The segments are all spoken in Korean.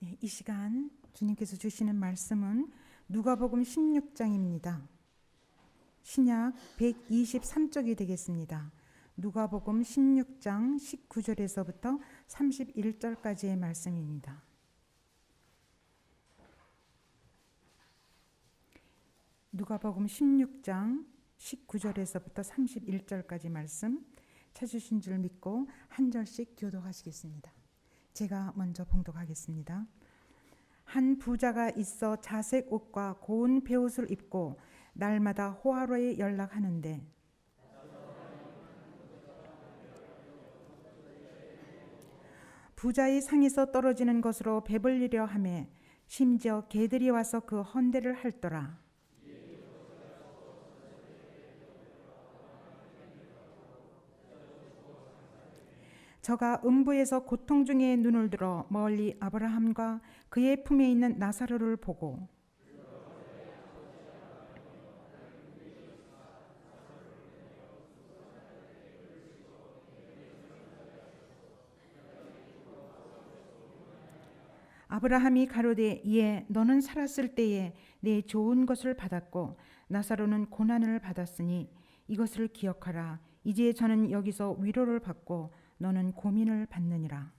네, 이 시간 주님께서 주시는 말씀은 누가복음 16장입니다. 신약 123쪽이 되겠습니다. 누가복음 16장 19절에서부터 31절까지의 말씀입니다. 누가복음 16장 19절에서부터 31절까지 말씀 찾으신 줄 믿고 한 절씩 교독하시겠습니다. 제가 먼저 봉독하겠습니다. 한 부자가 있어 자색 옷과 고운 베옷을 입고 날마다 호화로에 연락하는데 부자의 상에서 떨어지는 것으로 배불리려 하며 심지어 개들이 와서 그 헌대를 핥더라. 저가 음부에서 고통 중에 눈을 들어 멀리 아브라함과 그의 품에 있는 나사로를 보고 아브라함이 가로되 이에 너는 살았을 때에 내 좋은 것을 받았고 나사로는 고난을 받았으니 이것을 기억하라. 이제 저는 여기서 위로를 받고 너는 고민을 받느니라.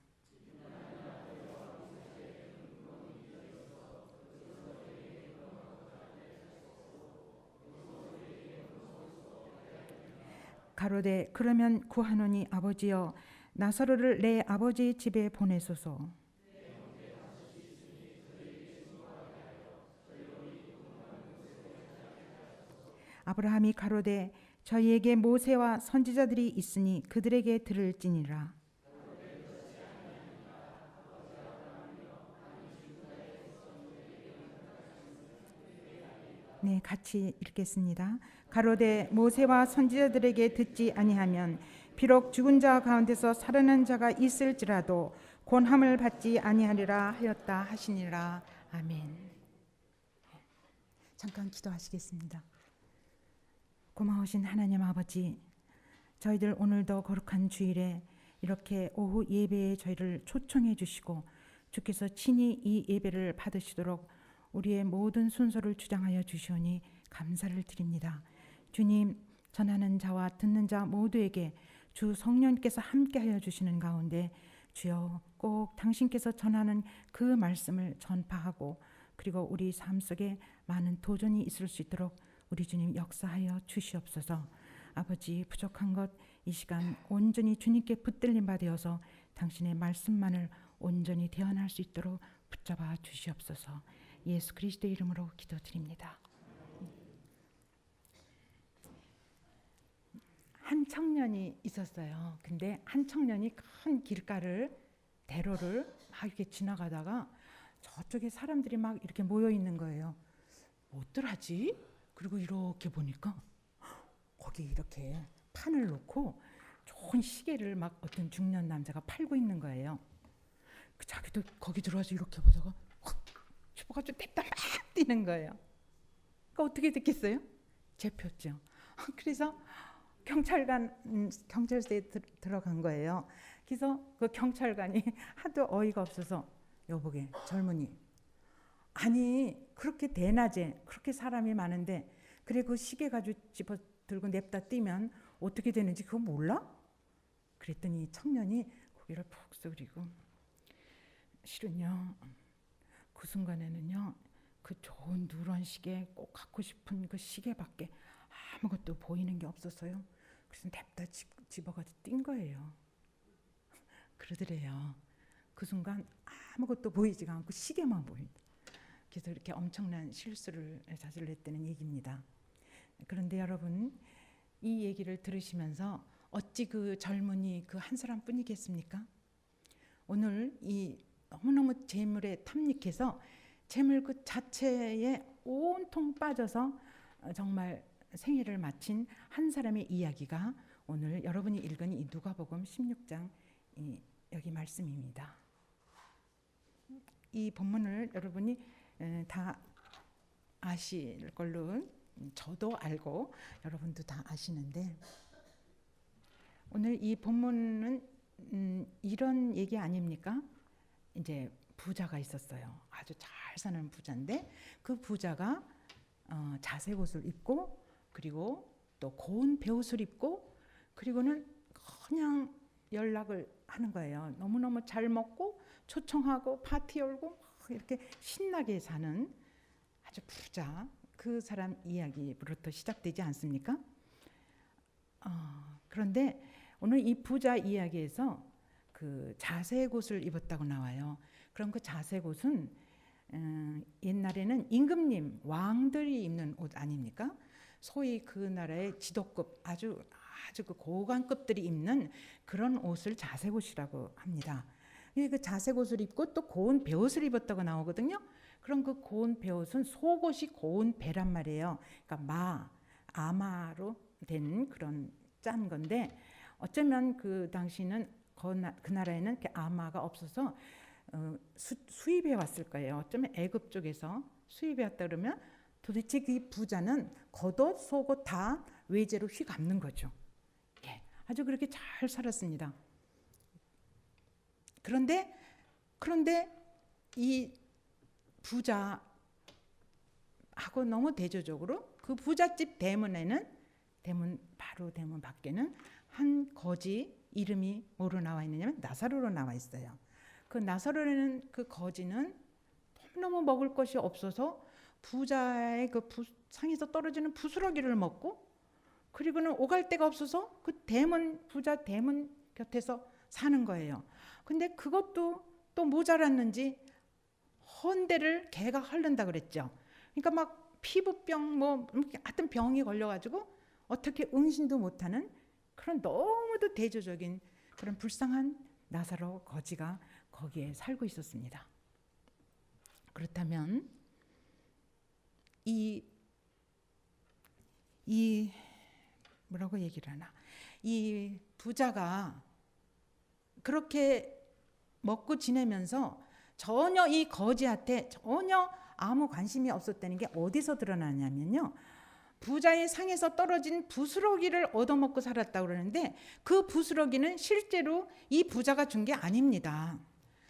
가로되 그러면 구하노니 아버지여 나사로를 내 아버지의 집에 보내소서. 아브라함이 가로되 저희에게 모세와 선지자들이 있으니 그들에게 들을지니라. 네, 같이 읽겠습니다. 가로되 모세와 선지자들에게 듣지 아니하면 비록 죽은 자 가운데서 살아난 자가 있을지라도 권함을 받지 아니하리라 하였다 하시니라. 아멘. 잠깐 기도하시겠습니다. 고마우신 하나님 아버지, 저희들 오늘도 거룩한 주일에 이렇게 오후 예배에 저희를 초청해 주시고 주께서 친히 이 예배를 받으시도록 우리의 모든 순서를 주장하여 주시오니 감사를 드립니다. 주님, 전하는 자와 듣는 자 모두에게 주 성령께서 함께하여 주시는 가운데 주여 꼭 당신께서 전하는 그 말씀을 전파하고 그리고 우리 삶 속에 많은 도전이 있을 수 있도록 우리 주님 역사하여 주시옵소서. 아버지, 부족한 것 이 시간 온전히 주님께 붙들림 받으어서 당신의 말씀만을 온전히 대언할 수 있도록 붙잡아 주시옵소서. 예수 그리스도의 이름으로 기도드립니다. 한 청년이 있었어요. 근데 한 청년이 큰 길가를 대로를 막 이렇게 지나가다가 저쪽에 사람들이 막 이렇게 모여 있는 거예요. 어떡하지? 그리고 이렇게 보니까 거기 이렇게 판을 놓고 좋은 시계를 막 어떤 중년 남자가 팔고 있는 거예요. 자기도 거기 들어와서 이렇게 보다가 확 싶어가지고 냅다 막 뛰는 거예요. 그러니까 어떻게 됐겠어요? 잡혔죠. 그래서 경찰서에 들어간 거예요. 그래서 그 경찰관이 하도 어이가 없어서 여보게 젊은이, 아니 그렇게 대낮에 그렇게 사람이 많은데 그래 그 시계 가지고 집어 들고 냅다 뛰면 어떻게 되는지 그거 몰라? 그랬더니 청년이 고개를 푹 숙이고 실은요 그 순간에는요 그 좋은 누런 시계 꼭 갖고 싶은 그 시계밖에 아무것도 보이는 게 없었어요. 그래서 냅다 집어가지고 뛴 거예요. 그러더래요. 그 순간 아무것도 보이지가 않고 시계만 보인다. 그래서 이렇게 엄청난 실수를 저질렀다는 얘기입니다. 그런데 여러분, 이 얘기를 들으시면서 어찌 그 젊은이 그 한 사람뿐이겠습니까? 오늘 이 너무너무 재물에 탐닉해서 재물 그 자체에 온통 빠져서 정말 생애를 마친 한 사람의 이야기가 오늘 여러분이 읽은 이 누가복음 16장 여기 말씀입니다. 이 본문을 여러분이 다 아실 걸로 저도 알고 여러분도 다 아시는데 오늘 이 본문은 이런 얘기 아닙니까? 이제 부자가 있었어요. 아주 잘 사는 부자인데 그 부자가 자색 옷을 입고 그리고 또 고운 베옷을 입고 그리고는 그냥 연락을 하는 거예요. 너무너무 잘 먹고 초청하고 파티 열고 이렇게 신나게 사는 아주 부자, 그 사람 이야기부터 시작되지 않습니까? 그런데 오늘 이 부자 이야기에서 그 자색 옷을 입었다고 나와요. 그럼 그 자색 옷은 옛날에는 임금님, 왕들이 입는 옷 아닙니까? 소위 그 나라의 지도급, 아주 그 고관급들이 입는 그런 옷을 자색 옷이라고 합니다. 그 자색 옷을 입고 또 고운 베옷을 입었다고 나오거든요. 그럼 그 고운 베옷은 속옷이 고운 베란 말이에요. 그러니까 아마로 된 그런 짠 건데 어쩌면 그 당시는 그 나라에는 아마가 없어서 수입해 왔을 거예요. 어쩌면 애굽 쪽에서 수입해 왔다 그러면 도대체 그 부자는 겉옷 속옷 다 외제로 휘감는 거죠. 예, 아주 그렇게 잘 살았습니다. 그런데 이 부자하고 너무 대조적으로 그 부잣집 대문 밖에는 한 거지 이름이 뭐로 나와 있느냐면 나사로로 나와 있어요. 그 나사로라는 그 거지는 너무 먹을 것이 없어서 부자의 그 상에서 떨어지는 부스러기를 먹고 그리고는 오갈 데가 없어서 그 부자 대문 곁에서 사는 거예요. 근데 그것도 또 모자랐는지 헌데를 개가 핥는다 그랬죠. 그러니까 막 피부병 하여튼 병이 걸려가지고 어떻게 응신도 못하는 그런 너무도 대조적인 그런 불쌍한 나사로 거지가 거기에 살고 있었습니다. 그렇다면 이 뭐라고 얘기를 하나? 이 부자가 그렇게 먹고 지내면서 전혀 이 거지한테 전혀 아무 관심이 없었다는 게 어디서 드러나냐면요. 부자의 상에서 떨어진 부스러기를 얻어먹고 살았다고 그러는데 그 부스러기는 실제로 이 부자가 준 게 아닙니다.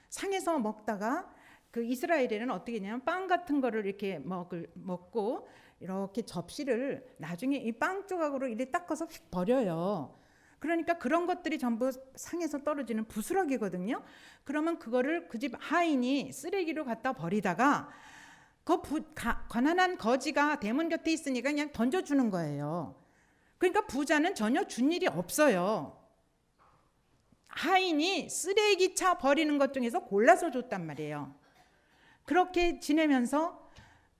상에서 먹다가 그 이스라엘에는 어떻게 했냐면 빵 같은 거를 이렇게 먹고 이렇게 접시를 나중에 이 빵 조각으로 이렇게 닦아서 버려요. 그러니까 그런 것들이 전부 상에서 떨어지는 부스러기거든요. 그러면 그거를 그 집 하인이 쓰레기로 갖다 버리다가 가난한 거지가 대문 곁에 있으니까 그냥 던져주는 거예요. 그러니까 부자는 전혀 준 일이 없어요. 하인이 쓰레기차 버리는 것 중에서 골라서 줬단 말이에요. 그렇게 지내면서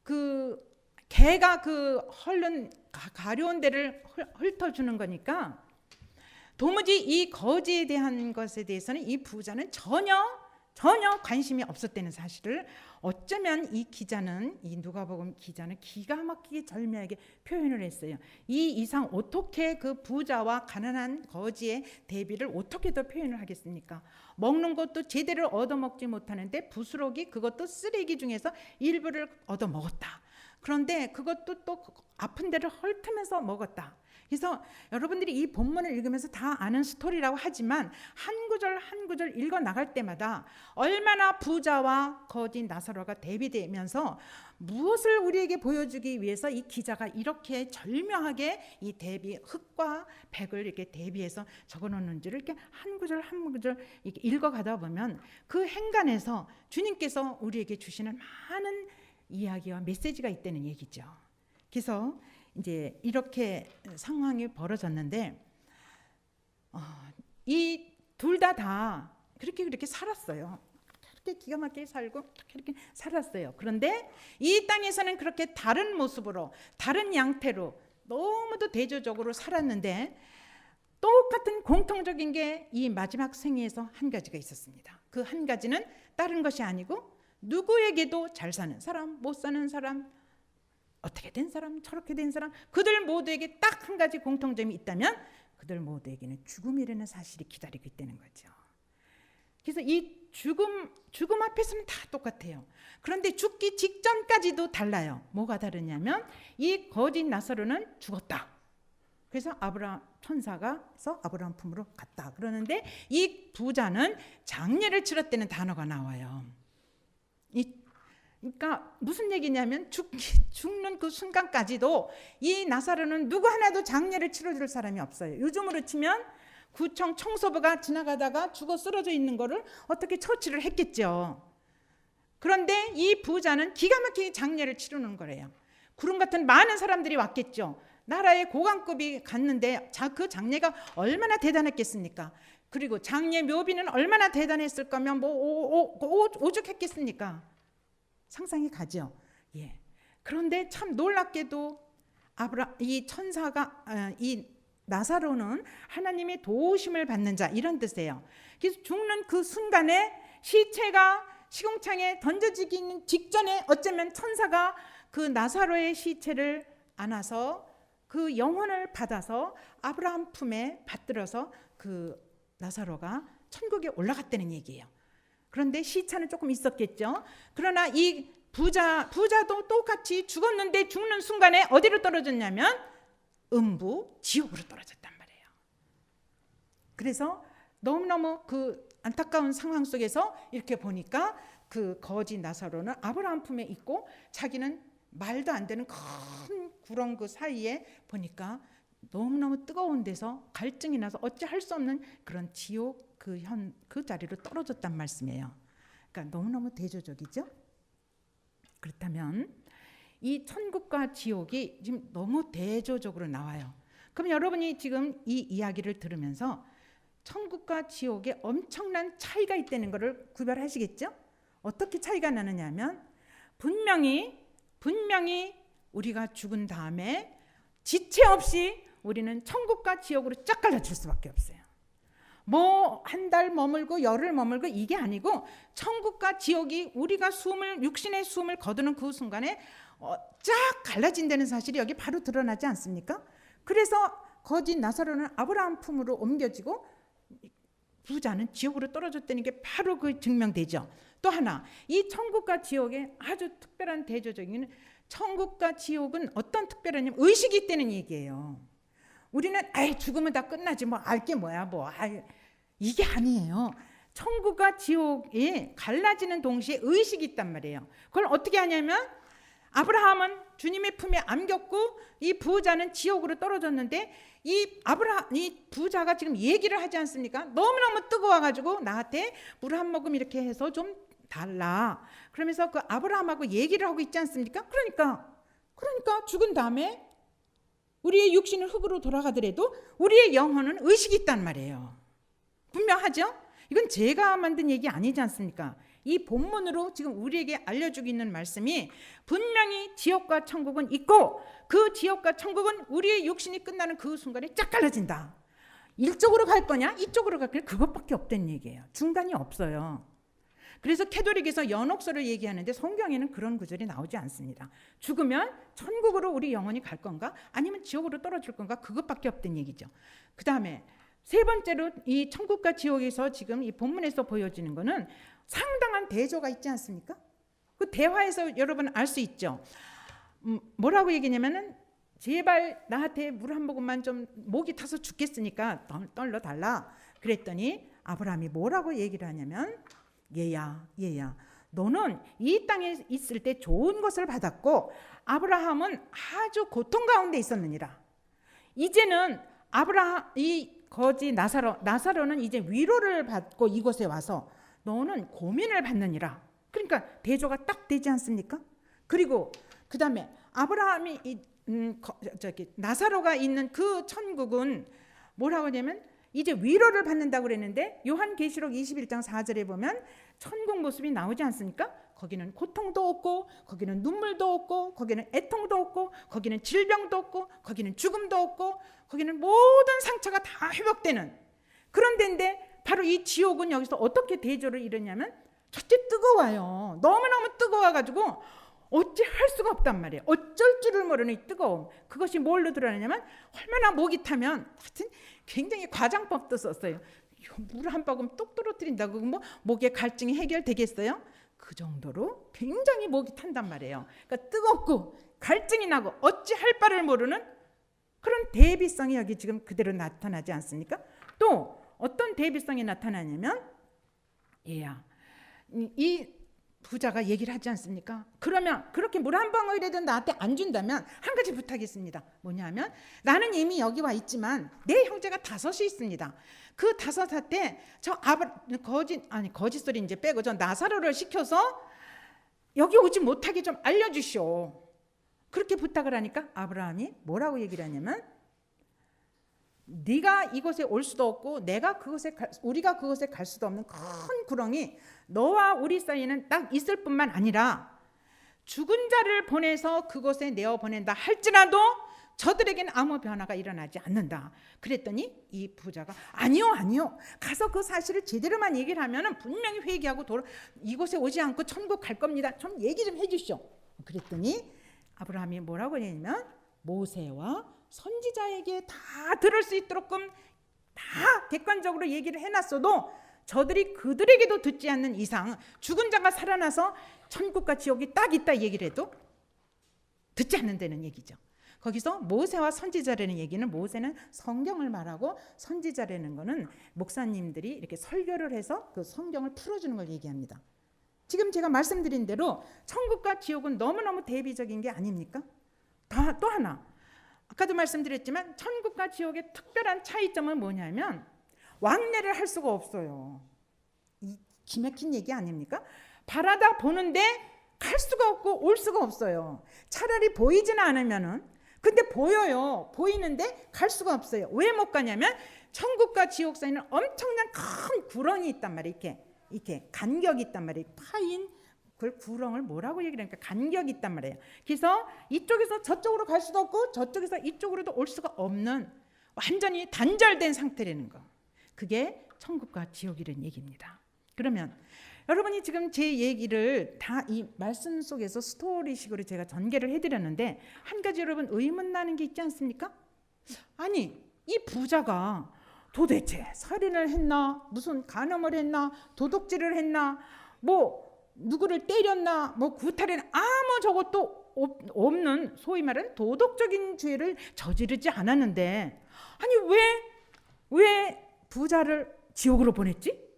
그 개가 그 가려운 데를 훑어주는 거니까 도무지 이 거지에 대한 것에 대해서는 이 부자는 전혀 관심이 없었다는 사실을 어쩌면 이 누가복음 기자는 기가 막히게 절묘하게 표현을 했어요. 이 이상 어떻게 그 부자와 가난한 거지의 대비를 어떻게 더 표현을 하겠습니까? 먹는 것도 제대로 얻어먹지 못하는데 부스러기 그것도 쓰레기 중에서 일부를 얻어먹었다. 그런데 그것도 또 아픈 데를 헐트면서 먹었다. 그래서 여러분들이 이 본문을 읽으면서 다 아는 스토리라고 하지만 한 구절 한 구절 읽어 나갈 때마다 얼마나 부자와 거지 나사로가 대비되면서 무엇을 우리에게 보여주기 위해서 이 기자가 이렇게 절묘하게 이 흑과 백을 이렇게 대비해서 적어놓는지를 이렇게 한 구절 한 구절 이렇게 읽어가다 보면 그 행간에서 주님께서 우리에게 주시는 많은 이야기와 메시지가 있다는 얘기죠. 그래서 이제 이렇게 상황이 벌어졌는데 이 둘 다 그렇게 살았어요. 그렇게 기가 막히게 살고 그렇게 살았어요. 그런데 이 땅에서는 그렇게 다른 모습으로 다른 양태로 너무도 대조적으로 살았는데 똑같은 공통적인 게 이 마지막 생애에서 한 가지가 있었습니다. 그 한 가지는 다른 것이 아니고 누구에게도 잘 사는 사람, 못 사는 사람, 어떻게 된 사람, 저렇게 된 사람, 그들 모두에게 딱 한 가지 공통점이 있다면 그들 모두에게는 죽음이라는 사실이 기다리고 있다는 거죠. 그래서 이 죽음 앞에서는 다 똑같아요. 그런데 죽기 직전까지도 달라요. 뭐가 다르냐면 이 거짓 나사로는 죽었다. 그래서 천사가서 아브라함 품으로 갔다. 그러는데 이 부자는 장례를 치렀다는 단어가 나와요. 그러니까 무슨 얘기냐면 죽는 그 순간까지도 이 나사로는 누구 하나도 장례를 치러줄 사람이 없어요. 요즘으로 치면 구청 청소부가 지나가다가 죽어 쓰러져 있는 거를 어떻게 처치를 했겠죠. 그런데 이 부자는 기가 막히게 장례를 치르는 거래요. 구름 같은 많은 사람들이 왔겠죠. 나라의 고관급이 갔는데 그 장례가 얼마나 대단했겠습니까? 그리고 장례 묘비는 얼마나 대단했을 거면 뭐 오죽했겠습니까? 상상이 가죠. 예. 그런데 참 놀랍게도 이 천사가 이 나사로는 하나님의 도우심을 받는 자 이런 뜻이에요. 그래서 죽는 그 순간에 시체가 시궁창에 던져지기 직전에 어쩌면 천사가 그 나사로의 시체를 안아서 그 영혼을 받아서 아브라함 품에 받들어서 그 나사로가 천국에 올라갔다는 얘기예요. 그런데 시차는 조금 있었겠죠. 그러나 이 부자도 똑같이 죽었는데 죽는 순간에 어디로 떨어졌냐면 음부 지옥으로 떨어졌단 말이에요. 그래서 너무너무 그 안타까운 상황 속에서 이렇게 보니까 그 거지 나사로는 아브라함 품에 있고 자기는 말도 안 되는 큰 구렁 그 사이에 보니까 너무너무 뜨거운 데서 갈증이 나서 어찌 할 수 없는 그런 지옥 그 자리로 떨어졌단 말씀이에요. 그러니까 너무너무 대조적이죠. 그렇다면 이 천국과 지옥이 지금 너무 대조적으로 나와요. 그럼 여러분이 지금 이 이야기를 들으면서 천국과 지옥에 엄청난 차이가 있다는 것을 구별하시겠죠? 어떻게 차이가 나느냐 하면 분명히 우리가 죽은 다음에 지체 없이 우리는 천국과 지옥으로 쫙 갈라질 수밖에 없어요. 뭐 한 달 머물고 열흘 머물고 이게 아니고 천국과 지옥이 우리가 육신의 숨을 거두는 그 순간에 쫙 갈라진다는 사실이 여기 바로 드러나지 않습니까? 그래서 거짓 나사로는 아브라함 품으로 옮겨지고 부자는 지옥으로 떨어졌다는 게 바로 그 증명되죠. 또 하나, 이 천국과 지옥의 아주 특별한 대조적인 천국과 지옥은 어떤 특별한 의식이 있다는 얘기예요. 우리는 죽으면 다 끝나지 뭐 알게 뭐야 이게 아니에요. 천국과 지옥이 갈라지는 동시에 의식이 있단 말이에요. 그걸 어떻게 하냐면 아브라함은 주님의 품에 안겼고 이 부자는 지옥으로 떨어졌는데 이 부자가 지금 얘기를 하지 않습니까? 너무너무 뜨거워가지고 나한테 물 한 모금 이렇게 해서 좀 달라. 그러면서 그 아브라함하고 얘기를 하고 있지 않습니까? 그러니까 죽은 다음에 우리의 육신은 흙으로 돌아가더라도 우리의 영혼은 의식이 있단 말이에요. 분명하죠? 이건 제가 만든 얘기 아니지 않습니까? 이 본문으로 지금 우리에게 알려주고 있는 말씀이 분명히 지옥과 천국은 있고 그 지옥과 천국은 우리의 육신이 끝나는 그 순간에 쫙 갈라진다. 이쪽으로 갈 거냐 이쪽으로 갈 거냐 그것밖에 없다는 얘기예요. 중간이 없어요. 그래서 캐톨릭에서 연옥설을 얘기하는데 성경에는 그런 구절이 나오지 않습니다. 죽으면 천국으로 우리 영혼이 갈 건가 아니면 지옥으로 떨어질 건가 그것밖에 없다는 얘기죠. 그 다음에 세 번째로 이 천국과 지옥에서 지금 이 본문에서 보여지는 거는 상당한 대조가 있지 않습니까? 그 대화에서 여러분 알 수 있죠. 뭐라고 얘기냐면은 제발 나한테 물 한 모금만 좀 목이 타서 죽겠으니까 떨러 달라. 그랬더니 아브라함이 뭐라고 얘기를 하냐면 얘야 너는 이 땅에 있을 때 좋은 것을 받았고 아브라함은 아주 고통 가운데 있었느니라. 이제는 이 거지 나사로는 이제 위로를 받고 이곳에 와서 너는 고민을 받느니라. 그러니까 대조가 딱 되지 않습니까? 그리고 그 다음에 아브라함이 나사로가 있는 그 천국은 뭐라고 하냐면 이제 위로를 받는다고 그랬는데 요한계시록 21장 4절에 보면 천국 모습이 나오지 않습니까? 거기는 고통도 없고 거기는 눈물도 없고 거기는 애통도 없고 거기는 질병도 없고 거기는 죽음도 없고 거기는 모든 상처가 다 회복되는 그런 데인데 바로 이 지옥은 여기서 어떻게 대조를 이루냐면 첫째 뜨거워요. 너무너무 뜨거워가지고 어찌 할 수가 없단 말이에요. 어쩔 줄을 모르는 이 뜨거움. 그것이 뭘로 드러나냐면 얼마나 목이 타면 하여튼 굉장히 과장법도 썼어요. 물 한 모금 뚝 떨어뜨린다고 뭐 목의 갈증이 해결되겠어요? 그 정도로 굉장히 목이 탄단 말이에요. 그러니까 뜨겁고 갈증이 나고 어찌 할 바를 모르는 그런 대비성이 여기 지금 그대로 나타나지 않습니까? 또 어떤 대비성이 나타나냐면 이 부자가 얘기를 하지 않습니까? 그러면 그렇게 물 한 방울이라도 나한테 안 준다면 한 가지 부탁했습니다. 뭐냐면 나는 이미 여기 와 있지만 내 형제가 5이 있습니다. 그 5한테 저 거짓 소리 이제 빼고 저 나사로를 시켜서 여기 오지 못하게 좀 알려주시오. 그렇게 부탁을 하니까 아브라함이 뭐라고 얘기를 하냐면 네가 이곳에 올 수도 없고 우리가 그곳에 갈 수도 없는 큰 구렁이 너와 우리 사이에는 딱 있을 뿐만 아니라 죽은 자를 보내서 그곳에 내어 보낸다 할지라도 저들에게는 아무 변화가 일어나지 않는다. 그랬더니 이 부자가 아니요 가서 그 사실을 제대로만 얘기를 하면 분명히 회개하고 이곳에 오지 않고 천국 갈 겁니다. 좀 얘기 좀 해주시오. 그랬더니 아브라함이 뭐라고 했냐면 모세와 선지자에게 다 들을 수 있도록끔 다 객관적으로 얘기를 해놨어도 저들이 그들에게도 듣지 않는 이상 죽은 자가 살아나서 천국과 지옥이 딱 있다 얘기를 해도 듣지 않는다는 얘기죠. 거기서 모세와 선지자라는 얘기는 모세는 성경을 말하고 선지자라는 거는 목사님들이 이렇게 설교를 해서 그 성경을 풀어주는 걸 얘기합니다. 지금 제가 말씀드린 대로 천국과 지옥은 너무너무 대비적인 게 아닙니까? 또 하나 아까도 말씀드렸지만 천국과 지옥의 특별한 차이점은 뭐냐면 왕래를 할 수가 없어요. 이 기막힌 얘기 아닙니까? 바라다 보는데 갈 수가 없고 올 수가 없어요. 차라리 보이지는 않으면은 근데 보여요. 보이는데 갈 수가 없어요. 왜 못 가냐면 천국과 지옥 사이에는 엄청난 큰 구렁이 있단 말이에요. 이렇게 간격이 있단 말이에요. 파인 그걸 구렁을 뭐라고 얘기를 하니까 간격이 있단 말이에요. 그래서 이쪽에서 저쪽으로 갈 수도 없고 저쪽에서 이쪽으로도 올 수가 없는 완전히 단절된 상태라는 거. 그게 천국과 지옥이라는 얘기입니다. 그러면 여러분이 지금 제 얘기를 다 이 말씀 속에서 스토리식으로 제가 전개를 해드렸는데 한 가지 여러분 의문 나는 게 있지 않습니까? 아니 이 부자가 도대체 살인을 했나 무슨 간음을 했나 도둑질을 했나 뭐 누구를 때렸나 뭐 구타를 아무 저것도 없는 소위 말하는 도덕적인 죄를 저지르지 않았는데 아니 왜 부자를 지옥으로 보냈지?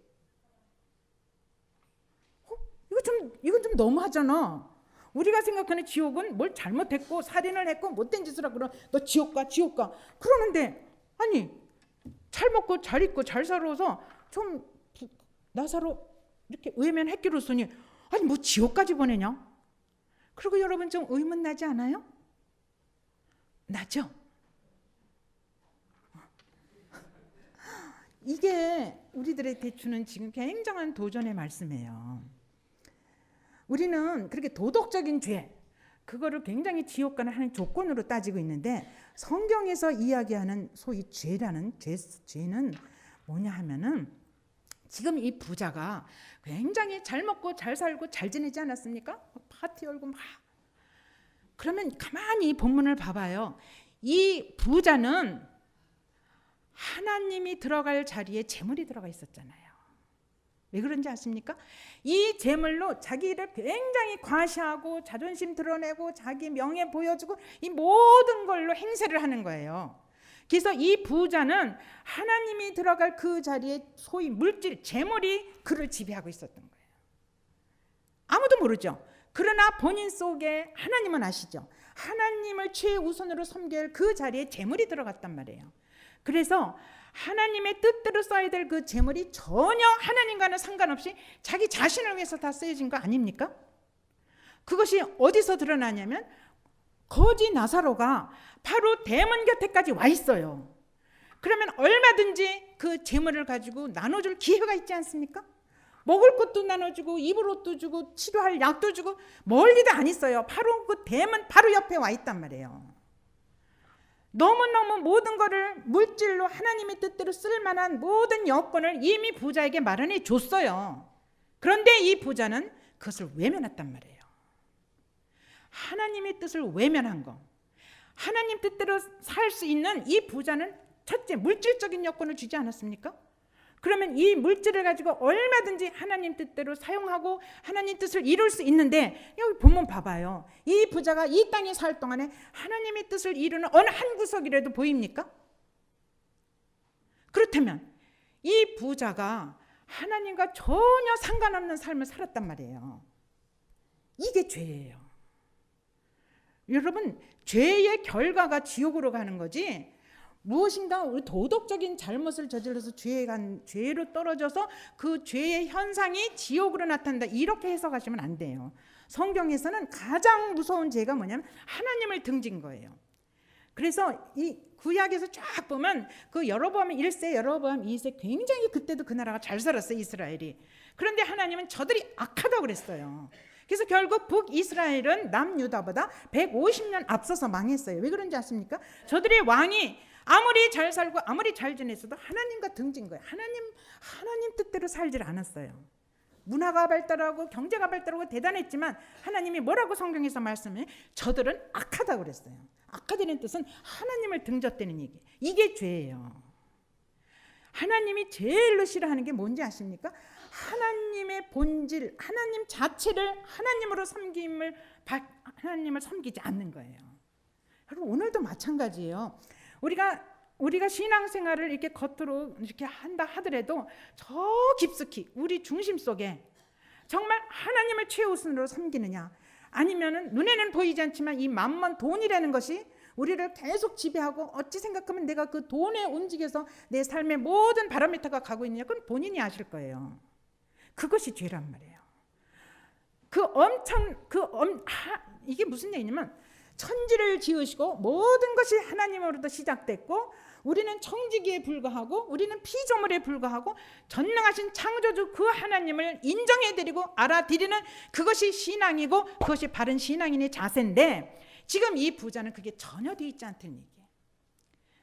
이건 좀 너무하잖아. 우리가 생각하는 지옥은 뭘 잘못했고 살인을 했고 못된 짓을 하고 너 지옥 가 그러는데 아니 잘 먹고 잘 입고 잘 살아서 좀 나사로 이렇게 외면했기로서니 아니 뭐 지옥까지 보내냐? 그리고 여러분 좀 의문 나지 않아요? 나죠? 이게 우리들에게 주는 지금 굉장한 도전의 말씀이에요. 우리는 그렇게 도덕적인 죄 그거를 굉장히 지옥 가는 하나의 조건으로 따지고 있는데 성경에서 이야기하는 소위 죄는 뭐냐 하면은 지금 이 부자가 굉장히 잘 먹고 잘 살고 잘 지내지 않았습니까? 파티 열고 막 그러면 가만히 이 본문을 봐봐요. 이 부자는 하나님이 들어갈 자리에 재물이 들어가 있었잖아요. 왜 그런지 아십니까? 이 재물로 자기 일을 굉장히 과시하고 자존심 드러내고 자기 명예 보여주고 이 모든 걸로 행세를 하는 거예요. 그래서 이 부자는 하나님이 들어갈 그 자리에 소위 물질, 재물이 그를 지배하고 있었던 거예요. 아무도 모르죠. 그러나 본인 속에 하나님은 아시죠. 하나님을 최우선으로 섬겨야 할 그 자리에 재물이 들어갔단 말이에요. 그래서 하나님의 뜻대로 써야 될 그 재물이 전혀 하나님과는 상관없이 자기 자신을 위해서 다 쓰여진 거 아닙니까? 그것이 어디서 드러나냐면 거지 나사로가 바로 대문 곁에까지 와 있어요. 그러면 얼마든지 그 재물을 가지고 나눠줄 기회가 있지 않습니까? 먹을 것도 나눠주고 입을 옷도 주고 치료할 약도 주고 멀리도 안 있어요. 바로 그 대문 바로 옆에 와 있단 말이에요. 너무너무 모든 것을 물질로 하나님의 뜻대로 쓸 만한 모든 여건을 이미 부자에게 마련해 줬어요. 그런데 이 부자는 그것을 외면했단 말이에요. 하나님의 뜻을 외면한 거. 하나님 뜻대로 살 수 있는 이 부자는 첫째 물질적인 여건을 주지 않았습니까? 그러면 이 물질을 가지고 얼마든지 하나님 뜻대로 사용하고 하나님 뜻을 이룰 수 있는데 여기 본문 봐봐요. 이 부자가 이 땅에 살 동안에 하나님의 뜻을 이루는 어느 한 구석이라도 보입니까? 그렇다면 이 부자가 하나님과 전혀 상관없는 삶을 살았단 말이에요. 이게 죄예요. 여러분, 죄의 결과가 지옥으로 가는 거지, 무엇인가 우리 도덕적인 잘못을 저질러서 죄로 떨어져서 그 죄의 현상이 지옥으로 나타난다, 이렇게 해석하시면 안 돼요. 성경에서는 가장 무서운 죄가 뭐냐면 하나님을 등진 거예요. 그래서 이 구약에서 쫙 보면 그 여로보암 1세, 여로보암 2세 굉장히 그때도 그 나라가 잘 살았어요, 이스라엘이. 그런데 하나님은 저들이 악하다고 그랬어요. 그래서 결국 북이스라엘은 남유다보다 150년 앞서서 망했어요. 왜 그런지 아십니까? 저들의 왕이 아무리 잘 살고 아무리 잘 지냈어도 하나님과 등진 거예요. 하나님 뜻대로 살질 않았어요. 문화가 발달하고 경제가 발달하고 대단했지만 하나님이 뭐라고 성경에서 말씀해? 저들은 악하다고 그랬어요. 악하다는 뜻은 하나님을 등졌다는 얘기. 이게 죄예요. 하나님이 제일로 싫어하는 게 뭔지 아십니까? 하나님의 본질, 하나님 자체를 하나님으로 하나님을 섬기지 않는 거예요. 여러분, 오늘도 마찬가지예요. 우리가 신앙생활을 이렇게 겉으로 이렇게 한다 하더라도 저 깊숙이 우리 중심 속에 정말 하나님을 최우선으로 섬기느냐, 아니면은 눈에는 보이지 않지만 이 만만 돈이라는 것이 우리를 계속 지배하고, 어찌 생각하면 내가 그 돈에 움직여서 내 삶의 모든 바로미터가 가고 있느냐, 그건 본인이 아실 거예요. 그것이 죄란 말이에요. 이게 무슨 얘기냐면, 천지를 지으시고 모든 것이 하나님으로부터 시작됐고, 우리는 청지기에 불과하고 우리는 피조물에 불과하고 전능하신 창조주 그 하나님을 인정해드리고 알아드리는 그것이 신앙이고, 그것이 바른 신앙인의 자세인데, 지금 이 부자는 그게 전혀 되어 있지 않다는 얘기예요.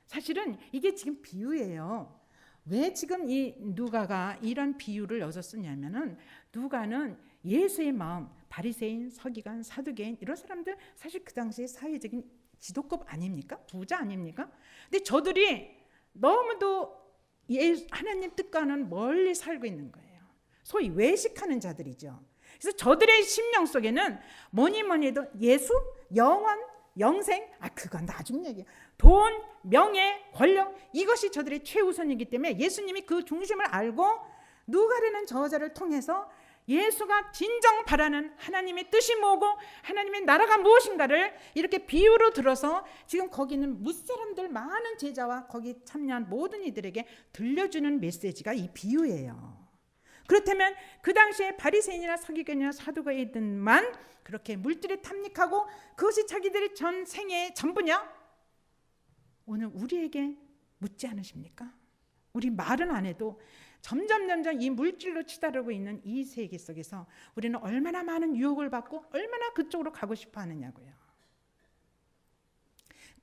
사실은 이게 지금 비유예요. 왜 지금 이 누가가 이런 비유를 여기서 쓰냐면은, 누가는 예수의 마음, 바리새인, 서기관, 사두개인 이런 사람들 사실 그 당시에 사회적인 지도급 아닙니까? 부자 아닙니까? 근데 저들이 너무도 하나님 뜻과는 멀리 살고 있는 거예요. 소위 외식하는 자들이죠. 그래서 저들의 심령 속에는 뭐니 해도 예수, 영원, 영생, 그건 나중 얘기야. 돈, 명예, 권력, 이것이 저들의 최우선이기 때문에 예수님이 그 중심을 알고 누가라는 저자를 통해서 예수가 진정 바라는 하나님의 뜻이 뭐고 하나님의 나라가 무엇인가를 이렇게 비유로 들어서 지금 거기는 무사람들 많은 제자와 거기 참여한 모든 이들에게 들려주는 메시지가 이 비유예요. 그렇다면 그 당시에 바리새인이나 서기관이나 사두개인들만 그렇게 물질에 탐닉하고 그것이 자기들의 전 생애의 전부냐? 오늘 우리에게 묻지 않으십니까? 우리 말은 안 해도 점점 이 물질로 치달르고 있는 이 세계 속에서 우리는 얼마나 많은 유혹을 받고 얼마나 그쪽으로 가고 싶어 하느냐고요.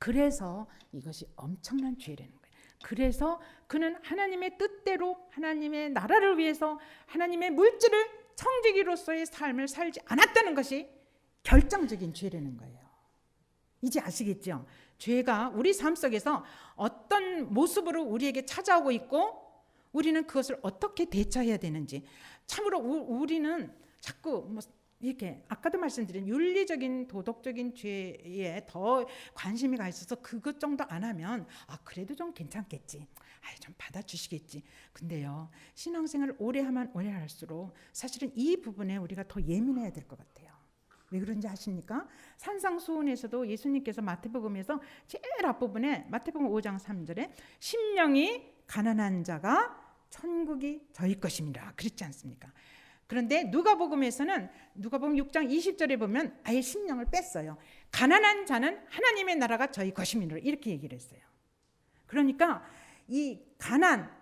그래서 이것이 엄청난 죄라는 거예요. 그래서 그는 하나님의 뜻대로 하나님의 나라를 위해서 하나님의 물질을 청지기로서의 삶을 살지 않았다는 것이 결정적인 죄라는 거예요. 이제 아시겠죠? 죄가 우리 삶 속에서 어떤 모습으로 우리에게 찾아오고 있고 우리는 그것을 어떻게 대처해야 되는지, 참으로 우리는 자꾸 이렇게 아까도 말씀드린 윤리적인 도덕적인 죄에 더 관심이 가 있어서 그것 정도 안 하면 그래도 좀 괜찮겠지, 좀 받아주시겠지. 근데요, 신앙생활을 오래 하면 오래 할수록 사실은 이 부분에 우리가 더 예민해야 될 것 같아요. 왜 그런지 아십니까? 산상수훈에서도 예수님께서 마태복음에서 제일 앞부분에 마태복음 5장 3절에 심령이 가난한 자가 천국이 저희 것입니다, 그랬지 않습니까? 그런데 누가복음에서는 누가복음 6장 20절에 보면 아예 심령을 뺐어요. 가난한 자는 하나님의 나라가 저희 것입니다, 이렇게 얘기를 했어요. 그러니까 이 가난,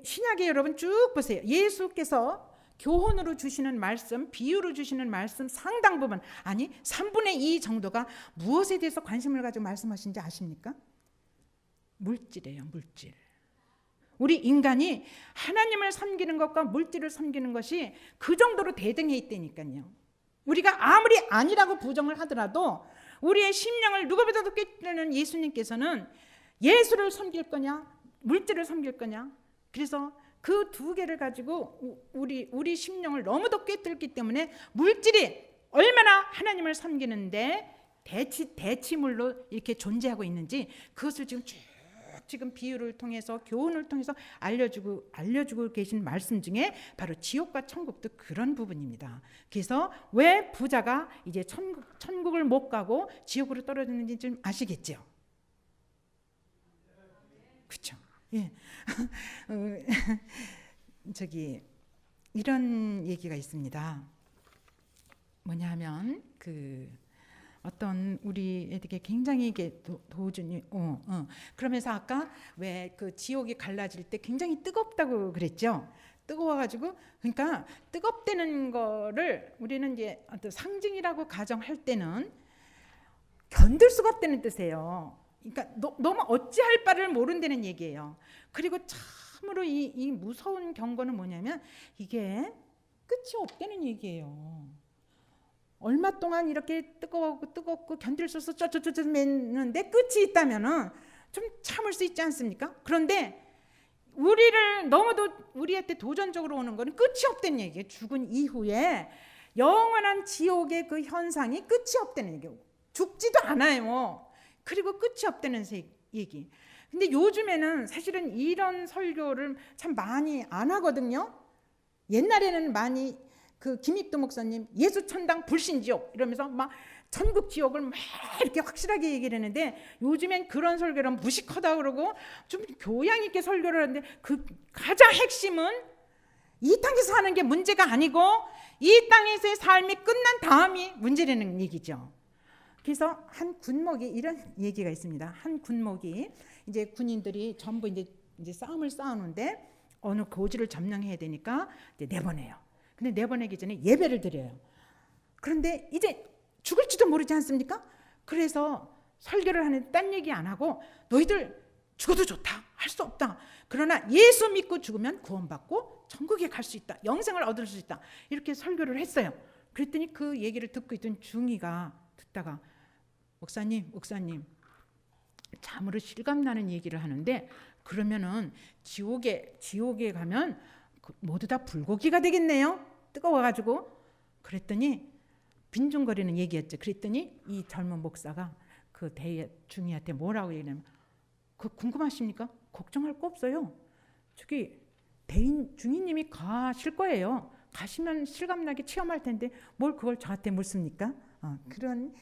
신약에 여러분 쭉 보세요. 예수께서 교훈으로 주시는 말씀, 비유로 주시는 말씀 상당 부분, 아니 3분의 2 정도가 무엇에 대해서 관심을 가지고 말씀하신지 아십니까? 물질이에요, 물질. 우리 인간이 하나님을 섬기는 것과 물질을 섬기는 것이 그 정도로 대등해 있다니까요. 우리가 아무리 아니라고 부정을 하더라도 우리의 심령을 누구보다도 꿰뚫는 예수님께서는 예수를 섬길 거냐 물질을 섬길 거냐, 그래서 그 두 개를 가지고 우리 심령을 너무도 꿰뚫기 때문에 물질이 얼마나 하나님을 섬기는데 대치물로 이렇게 존재하고 있는지 그것을 지금 쭉 지금 비유를 통해서 교훈을 통해서 알려주고 계신 말씀 중에 바로 지옥과 천국도 그런 부분입니다. 그래서 왜 부자가 이제 천국을 못 가고 지옥으로 떨어졌는지 좀 아시겠죠? 그렇죠? 예. 저기 이런 얘기가 있습니다. 뭐냐면 어떤 우리에게 굉장히 이게 도준이 그러면서 아까 왜 그 지옥이 갈라질 때 굉장히 뜨겁다고 그랬죠. 뜨거워가지고 그러니까 뜨겁다는 거를 우리는 이제 어떤 상징이라고 가정할 때는 견딜 수가 없다는 뜻이에요. 그러니까 너무 어찌할 바를 모른다는 얘기예요. 그리고 참으로 이 무서운 경고는 뭐냐면 이게 끝이 없다는 얘기예요. 얼마 동안 이렇게 뜨겁고 견딜 수 없어 쩌쩌쩌쩌맨는데 끝이 있다면은 좀 참을 수 있지 않습니까? 그런데 우리를 너무도 우리한테 도전적으로 오는 거는 끝이 없다는 얘기예요. 죽은 이후에 영원한 지옥의 그 현상이 끝이 없다는 얘기예요. 죽지도 않아요. 그리고 끝이 없다는 얘기. 근데 요즘에는 사실은 이런 설교를 참 많이 안 하거든요. 옛날에는 많이 그 김익도 목사님 예수 천당 불신지옥 이러면서 막 천국 지옥을 막 이렇게 확실하게 얘기를 했는데 요즘엔 그런 설교를 무식하다 그러고 좀 교양 있게 설교를 하는데 그 가장 핵심은 이 땅에서 사는 게 문제가 아니고 이 땅에서의 삶이 끝난 다음이 문제라는 얘기죠. 그래서 한 군목이 이런 얘기가 있습니다. 한 군목이 이제 군인들이 전부 이제 싸움을 싸우는데 어느 고지를 점령해야 되니까 이제 내보내요. 근데 내보내기 전에 예배를 드려요. 그런데 이제 죽을지도 모르지 않습니까? 그래서 설교를 하는데 딴 얘기 안 하고 너희들 죽어도 좋다. 할 수 없다. 그러나 예수 믿고 죽으면 구원받고 천국에 갈 수 있다. 영생을 얻을 수 있다. 이렇게 설교를 했어요. 그랬더니 그 얘기를 듣고 있던 중이가 듣다가 목사님 참으로 실감나는 얘기를 하는데 그러면은 지옥에 가면 모두 다 불고기가 되겠네요. 뜨거워가지고. 그랬더니 빈중거리는 얘기였죠. 그랬더니 이 젊은 목사가 그 중이한테 뭐라고 얘기하냐면 그 궁금하십니까? 걱정할 거 없어요. 저기 중이님이 가실 거예요. 가시면 실감나게 체험할 텐데 뭘 그걸 저한테 묻습니까? 그런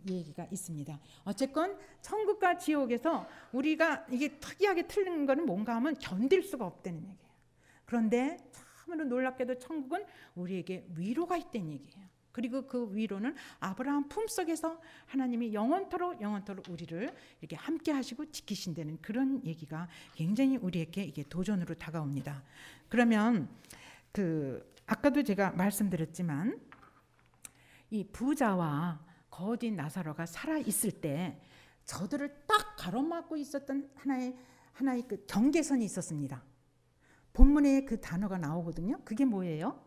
얘기가 있습니다. 어쨌건 천국과 지옥에서 우리가 이게 특이하게 틀린 거는 뭔가 하면 견딜 수가 없다는 얘기예요. 그런데 참으로 놀랍게도 천국은 우리에게 위로가 있다는 얘기예요. 그리고 그 위로는 아브라함 품속에서 하나님이 영원토록 우리를 이렇게 함께 하시고 지키신다는 그런 얘기가 굉장히 우리에게 이게 도전으로 다가옵니다. 그러면 아까도 제가 말씀드렸지만 이 부자와 거지 나사로가 살아 있을 때 저들을 딱 가로막고 있었던 하나의 그 경계선이 있었습니다. 본문에 그 단어가 나오거든요. 그게 뭐예요?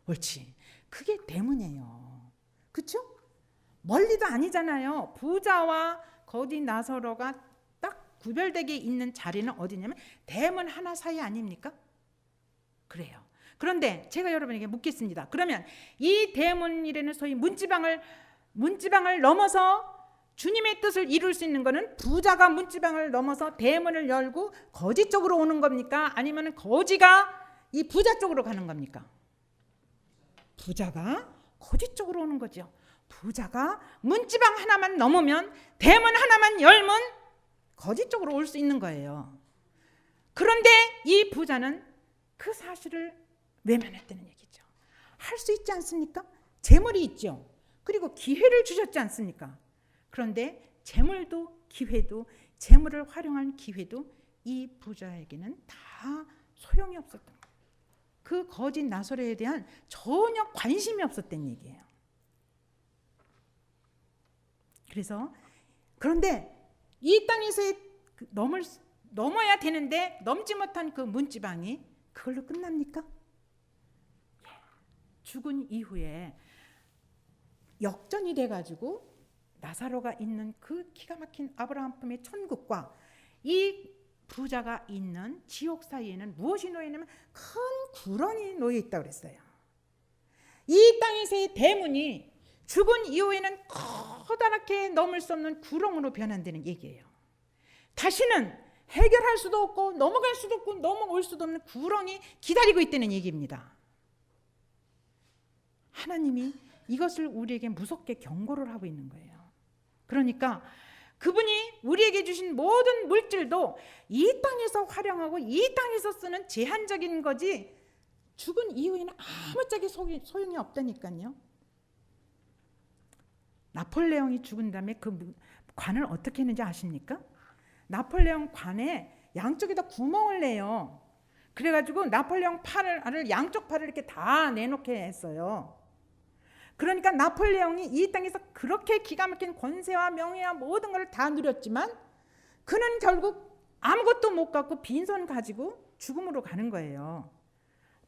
옳지. 그게 대문이에요. 그렇죠? 멀리도 아니잖아요. 부자와 거지 나사로가 딱 구별되게 있는 자리는 어디냐면 대문 하나 사이 아닙니까? 그래요. 그런데 제가 여러분에게 묻겠습니다. 그러면 이 대문이라는 소위 문지방을 넘어서 주님의 뜻을 이룰 수 있는 것은 부자가 문지방을 넘어서 대문을 열고 거지 쪽으로 오는 겁니까? 아니면 거지가 이 부자 쪽으로 가는 겁니까? 부자가 거지 쪽으로 오는 거죠. 부자가 문지방 하나만 넘으면 대문 하나만 열면 거지 쪽으로 올 수 있는 거예요. 그런데 이 부자는 그 사실을 외면했다는 얘기죠. 할 수 있지 않습니까? 재물이 있죠. 그리고 기회를 주셨지 않습니까? 그런데 재물도 기회도 재물을 활용한 기회도 이 부자에게는 다 소용이 없었던 거예요. 그 거짓 나사로에 대한 전혀 관심이 없었던 얘기예요. 그런데 이 땅에서 넘어야 되는데 넘지 못한 그 문지방이 그걸로 끝납니까? 죽은 이후에 역전이 돼가지고 나사로가 있는 그 기가 막힌 아브라함 품의 천국과 이 부자가 있는 지옥 사이에는 무엇이 놓여있냐면 큰 구렁이 놓여 있다고 그랬어요. 이 땅에서의 대문이 죽은 이후에는 커다랗게 넘을 수 없는 구렁으로 변한다는 얘기예요. 다시는 해결할 수도 없고 넘어갈 수도 없고 넘어올 수도 없는 구렁이 기다리고 있다는 얘기입니다. 하나님이 이것을 우리에게 무섭게 경고를 하고 있는 거예요. 그러니까 그분이 우리에게 주신 모든 물질도 이 땅에서 활용하고 이 땅에서 쓰는 제한적인 거지 죽은 이후에는 아무짝에 소용이 없다니까요. 나폴레옹이 죽은 다음에 그 관을 어떻게 했는지 아십니까? 나폴레옹 관에 양쪽에다 구멍을 내요. 그래가지고 나폴레옹 팔을 양쪽 팔을 이렇게 다 내놓게 했어요. 그러니까 나폴레옹이 이 땅에서 그렇게 기가 막힌 권세와 명예와 모든 걸 다 누렸지만 그는 결국 아무것도 못 갖고 빈손 가지고 죽음으로 가는 거예요.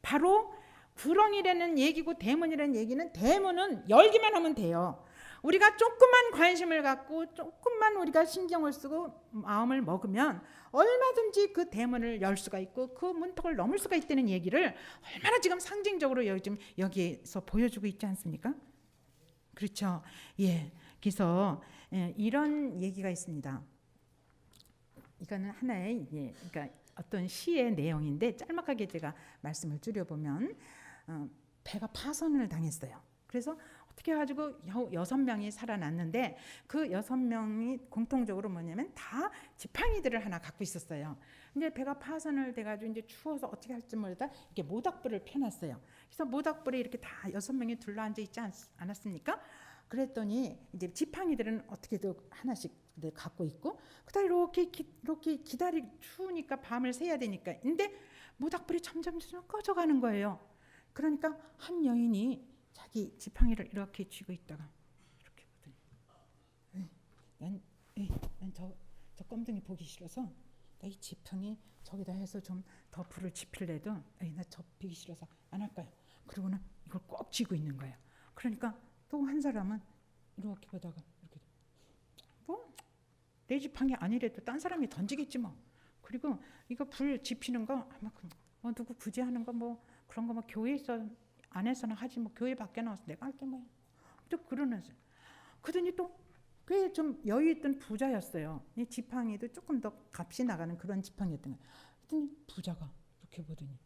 바로 구렁이라는 얘기고 데몬이라는 얘기는 데몬은 열기만 하면 돼요. 우리가 조금만 관심을 갖고 조금만 우리가 신경을 쓰고 마음을 먹으면 얼마든지 그 대문을 열 수가 있고 그 문턱을 넘을 수가 있다는 얘기를 얼마나 지금 상징적으로 요즘 여기에서 보여주고 있지 않습니까? 그렇죠. 예. 그래서 이런 얘기가 있습니다. 이거는 하나의 그러니까 어떤 시의 내용인데 짤막하게 제가 말씀을 줄여보면 배가 파손을 당했어요. 그래서 어떻게 해가지고 6명이 살아났는데 그 6명이 공통적으로 뭐냐면 다 지팡이들을 하나 갖고 있었어요. 근데 배가 파손을 돼가지고 이제 추워서 어떻게 할지 모르다 이렇게 모닥불을 펴놨어요. 그래서 모닥불에 이렇게 다 6명이 둘러앉아 있지 않았습니까? 그랬더니 이제 지팡이들은 어떻게든 하나씩 갖고 있고 그다음 이렇게 추우니까 밤을 새야 되니까 근데 모닥불이 점점 꺼져가는 거예요. 그러니까 한 여인이 자기 지팡이를 이렇게 쥐고 있다가 이렇게 보더니 난 저 껌둥이 보기 싫어서 이 지팡이 저기다 해서 좀 더 불을 지필래도 나 저 보기 싫어서 안 할 거야. 그러고는 이걸 꼭 쥐고 있는 거예요. 그러니까 또 한 사람은 이렇게 보다가 이렇게 내 지팡이 아니래도 딴 사람이 던지겠지 뭐. 그리고 이거 불 지피는 거 아마 누구 굳이 하는 거 뭐 그런 거 뭐 교회에서 안에서는 하지 뭐 교회 밖에 나와서 내가 할게 뭐야. 또 그러면서 그러더니 또 꽤 좀 여유 있던 부자였어요. 이 지팡이도 조금 더 값이 나가는 그런 지팡이였던 거예요. 그랬더니 부자가 이렇게 보더니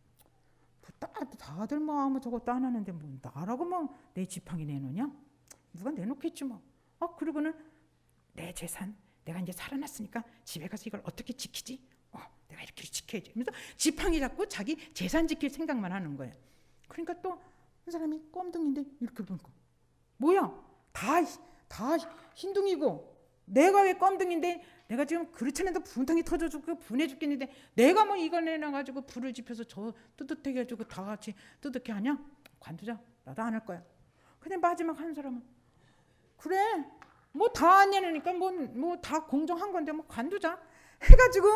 다들 뭐 아무것도 안 하는데 뭐 나라고 뭐 내 지팡이 내놓냐? 누가 내놓겠지 뭐. 그리고는 내 재산 내가 이제 살아났으니까 집에 가서 이걸 어떻게 지키지? 내가 이렇게 지켜야지. 그래서 지팡이 잡고 자기 재산 지킬 생각만 하는 거예요. 그러니까 또 한 사람이 껌둥이인데 이렇게 보니까 뭐야? 다 흰둥이고 내가 왜 껌둥이인데 내가 지금 그렇잖아도 분탕이 터져 죽고 분해 죽겠는데 내가 뭐 이걸 내놔가지고 불을 지펴서 저 뜨뜻하게 해주고 다 같이 뜨뜻하게 하냐? 관두자. 나도 안 할 거야. 근데 마지막 한 사람은 그래 뭐 다 안 내놓으니까 뭐 다 공정한 건데 뭐 관두자 해가지고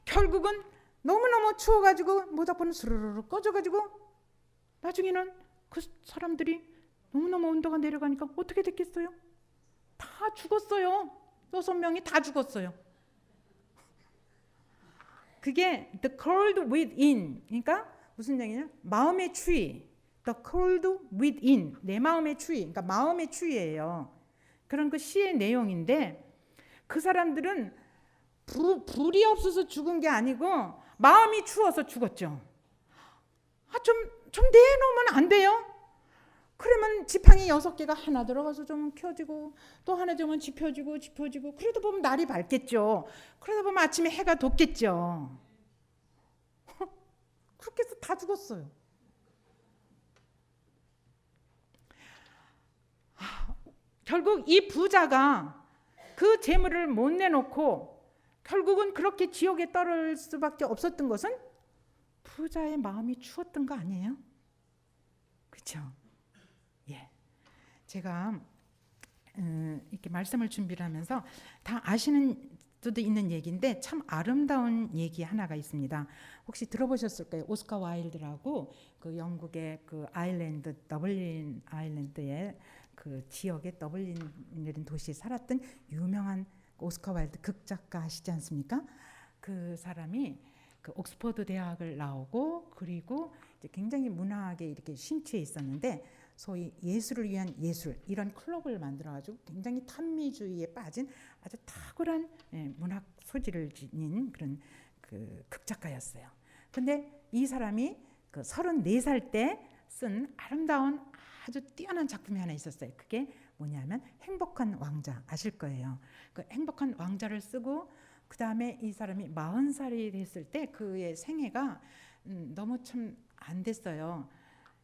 결국은 너무너무 추워가지고 모닥불은 스르르르 꺼져가지고 나중에는 그 사람들이 너무너무 온도가 내려가니까 어떻게 됐겠어요? 다 죽었어요. 6명이 다 죽었어요. 그게 the cold within 그러니까 무슨 얘기냐? 마음의 추위 the cold within 내 마음의 추위 그러니까 마음의 추위예요. 그런 그 시의 내용인데 그 사람들은 불이 없어서 죽은 게 아니고 마음이 추워서 죽었죠. 좀 내놓으면 안 돼요? 그러면 지팡이 6개가 하나 들어가서 좀 켜지고 또 하나 좀 짚어지고 그러다 보면 날이 밝겠죠. 그러다 보면 아침에 해가 돋겠죠. 그렇게 해서 다 죽었어요. 결국 이 부자가 그 재물을 못 내놓고 결국은 그렇게 지옥에 떨어질 수밖에 없었던 것은 부자의 마음이 추웠던 거 아니에요? 그렇죠? 예, 제가 이렇게 말씀을 준비를 하면서 다 아시는 수도 있는 얘기인데 참 아름다운 얘기 하나가 있습니다. 혹시 들어보셨을까요? 오스카 와일드라고 그 영국의 그 아일랜드 더블린 아일랜드의 그 지역의 더블린이라는 도시에 살았던 유명한 오스카 와일드 극작가 아시지 않습니까? 그 사람이 그 옥스퍼드 대학을 나오고 그리고 이제 굉장히 문학에 이렇게 심취해 있었는데 소위 예술을 위한 예술 이런 클럽을 만들어가지고 굉장히 탐미주의에 빠진 아주 탁월한 문학 소질을 지닌 그런 그 극작가였어요. 근데 이 사람이 그 34살 때 쓴 아름다운 아주 뛰어난 작품이 하나 있었어요. 그게 뭐냐면 행복한 왕자, 아실 거예요. 그 행복한 왕자를 쓰고 그 다음에 이 사람이 40살이 됐을 때 그의 생애가 너무 참 안 됐어요.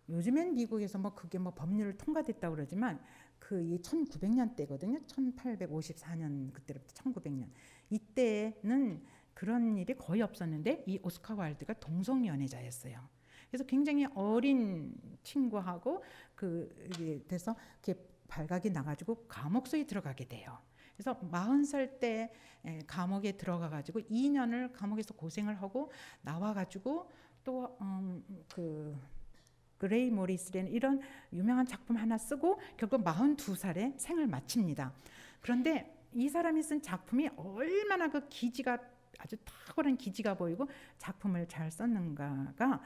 요즘엔 미국에서 뭐 그게 뭐 법률을 통과됐다고 그러지만 그 이 1900년대거든요. 1854년 그때부터 1900년 이때는 그런 일이 거의 없었는데 이 오스카 와일드가 동성 연애자였어요. 그래서 굉장히 어린 친구하고 그게 돼서 그게 발각이 나가지고 감옥소에 들어가게 돼요. 그래서 40살 때 감옥에 들어가가지고 2년을 감옥에서 고생을 하고 나와가지고 또 그 그레이 모리스라는 이런 유명한 작품 하나 쓰고 결국 42살에 생을 마칩니다. 그런데 이 사람이 쓴 작품이 얼마나 그 기지가 아주 탁월한 기지가 보이고 작품을 잘 썼는가가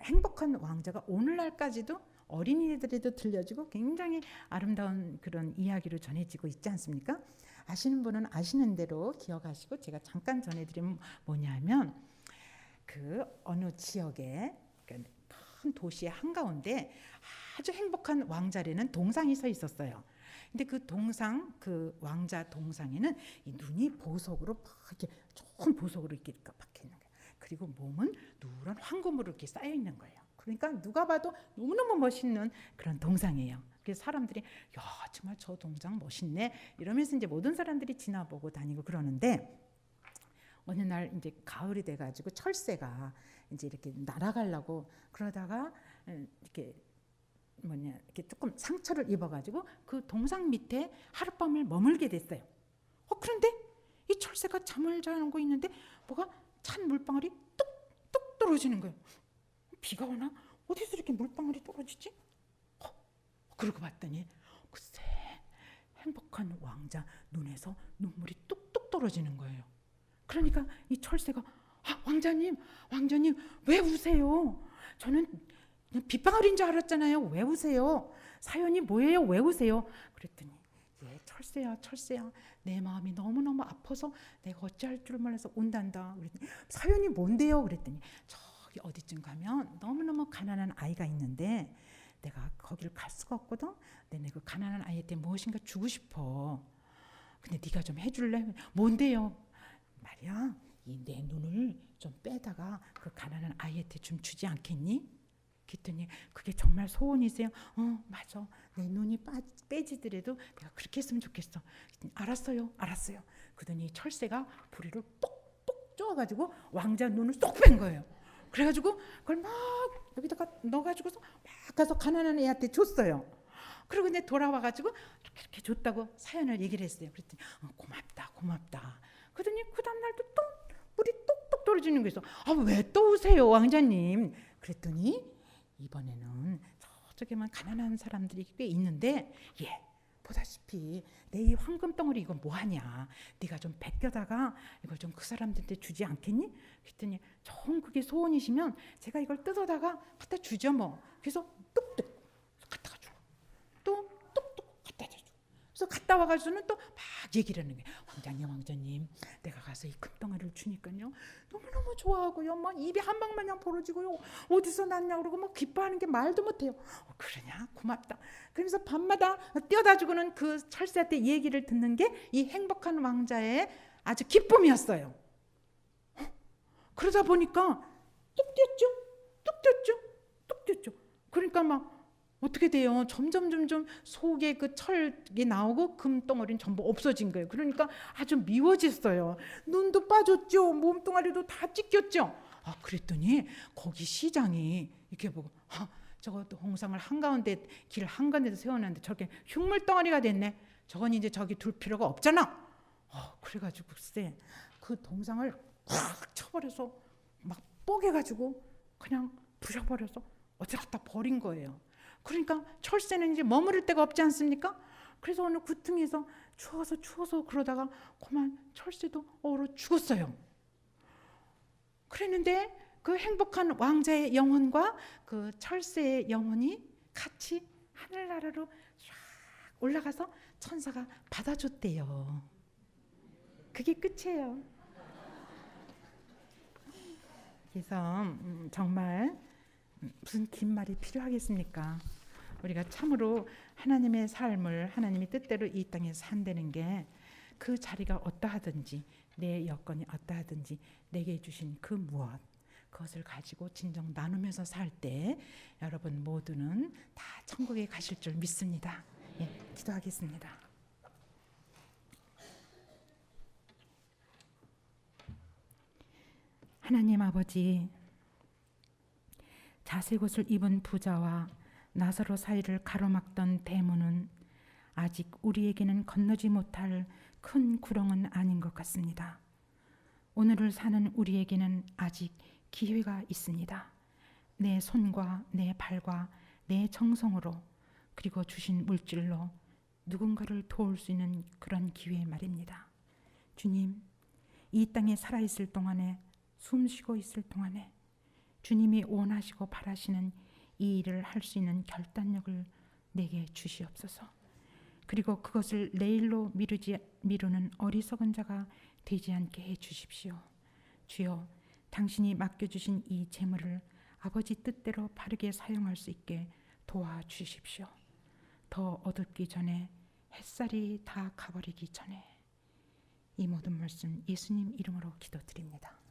행복한 왕자가 오늘날까지도 어린이들에도 들려지고 굉장히 아름다운 그런 이야기로 전해지고 있지 않습니까? 아시는 분은 아시는 대로 기억하시고 제가 잠깐 전해드리면 뭐냐면 그 어느 지역에 큰 도시의 한가운데 아주 행복한 왕자라는 동상이 서 있었어요. 근데 그 동상, 그 왕자 동상에는 이 눈이 보석으로 막 이렇게 좋은 보석으로 이렇게 박혀 있는 거예요. 그리고 몸은 누런 황금으로 이렇게 쌓여 있는 거예요. 그러니까 누가 봐도 너무너무 멋있는 그런 동상이에요. 그래서 사람들이 야 정말 저 동상 멋있네 이러면서 이제 모든 사람들이 지나보고 다니고 그러는데 어느 날 이제 가을이 돼가지고 철새가 이제 이렇게 날아가려고 그러다가 이렇게 이렇게 조금 상처를 입어가지고 그 동상 밑에 하룻밤을 머물게 됐어요. 그런데 이 철새가 잠을 자고 있는데 뭐가 찬 물방울이 뚝뚝 떨어지는 거예요. 비가 오나? 어디서 이렇게 물방울이 떨어지지? 그러고 봤더니 글쎄 행복한 왕자 눈에서 눈물이 뚝뚝 떨어지는 거예요. 그러니까 이 철새가 왕자님 왜 우세요? 저는 빗방울인 줄 알았잖아요. 왜 우세요? 사연이 뭐예요? 왜 우세요? 그랬더니 철새야 내 마음이 너무너무 아파서 내가 어찌할 줄 몰라서 온단다. 그랬더니 사연이 뭔데요? 그랬더니 저기 어디쯤 가면 너무너무 가난한 아이가 있는데 내가 거기를 갈 수가 없거든. 근데 그 가난한 아이한테 무엇인가 주고 싶어. 근데 네가 좀 해줄래? 뭔데요? 말이야 이 내 눈을 좀 빼다가 그 가난한 아이한테 좀 주지 않겠니? 그랬더니 그게 정말 소원이세요? 맞아 내 눈이 빼지더라도 내가 그렇게 했으면 좋겠어. 알았어요. 그러더니 철새가 부리를 똑똑 쪼아가지고 왕자 눈을 쏙 뺀 거예요. 그래가지고 그걸 막 여기다가 넣어가지고서 막 가서 가난한 애한테 줬어요. 그리고 이제 돌아와가지고 이렇게 줬다고 사연을 얘기를 했어요. 그랬더니 고맙다. 그러더니 그 다음날도 또 물이 똑똑 떨어지는 거였어. 왜 또 오세요 왕자님? 그랬더니 이번에는 저쪽에만 가난한 사람들이 꽤 있는데 보다시피 내 이 황금 덩어리 이거 뭐하냐? 네가 좀 벗겨다가 이걸 좀 그 사람들한테 주지 않겠니? 그랬더니 정 그게 소원이시면 제가 이걸 뜯어다가 갖다 주죠 뭐. 그래서 뚝뚝 갖다가 주고 또 뚝뚝 갖다 주고 그래서 갔다 와가지고는 또 막 얘기를 하는 거예요. 왕자님 내가 가서 이 금덩어리를 주니까요 너무너무 좋아하고요 막 입이 한 방마냥 벌어지고요 어디서 났냐 그러고 막 기뻐하는 게 말도 못해요. 그러냐 고맙다. 그러면서 밤마다 뛰어다 주고는 그 철새한테 얘기를 듣는 게 이 행복한 왕자의 아주 기쁨이었어요. 그러다 보니까 뚝 뛰었죠. 그러니까 막 어떻게 돼요? 점점 속에 그 철이 나오고 금덩어리는 전부 없어진 거예요. 그러니까 아주 미워졌어요. 눈도 빠졌죠. 몸뚱아리도 다 찢겼죠. 그랬더니 거기 시장이 이렇게 보고 저거 동상을 한가운데 길 한가운데 세워놨는데 저렇게 흉물덩어리가 됐네. 저건 이제 저기 둘 필요가 없잖아. 그래가지고 글쎄 그 동상을 확 쳐버려서 막 뽀개가지고 그냥 부셔버려서 어디 갖다 버린 거예요. 그러니까 철새는 이제 머무를 데가 없지 않습니까? 그래서 어느 구퉁에서 추워서 그러다가 그만 철새도 얼어 죽었어요. 그랬는데 그 행복한 왕자의 영혼과 그 철새의 영혼이 같이 하늘나라로 쫙 올라가서 천사가 받아줬대요. 그게 끝이에요. 그래서 정말 무슨 긴 말이 필요하겠습니까? 우리가 참으로 하나님의 삶을 하나님의 뜻대로 이 땅에 산다는 게 그 자리가 어떠하든지 내 여건이 어떠하든지 내게 주신 그 무엇 그것을 가지고 진정 나누면서 살 때 여러분 모두는 다 천국에 가실 줄 믿습니다. 예, 기도하겠습니다. 하나님 아버지, 자색 옷을 입은 부자와 나사로 사이를 가로막던 대문은 아직 우리에게는 건너지 못할 큰 구렁은 아닌 것 같습니다. 오늘을 사는 우리에게는 아직 기회가 있습니다. 내 손과 내 발과 내 정성으로 그리고 주신 물질로 누군가를 도울 수 있는 그런 기회 말입니다. 주님, 이 땅에 살아있을 동안에 숨 쉬고 있을 동안에 주님이 원하시고 바라시는 이 일을 할 수 있는 결단력을 내게 주시옵소서. 그리고 그것을 내일로 미루는 어리석은 자가 되지 않게 해 주십시오. 주여, 당신이 맡겨주신 이 재물을 아버지 뜻대로 바르게 사용할 수 있게 도와주십시오. 더 어둡기 전에, 햇살이 다 가버리기 전에 이 모든 말씀 예수님 이름으로 기도드립니다.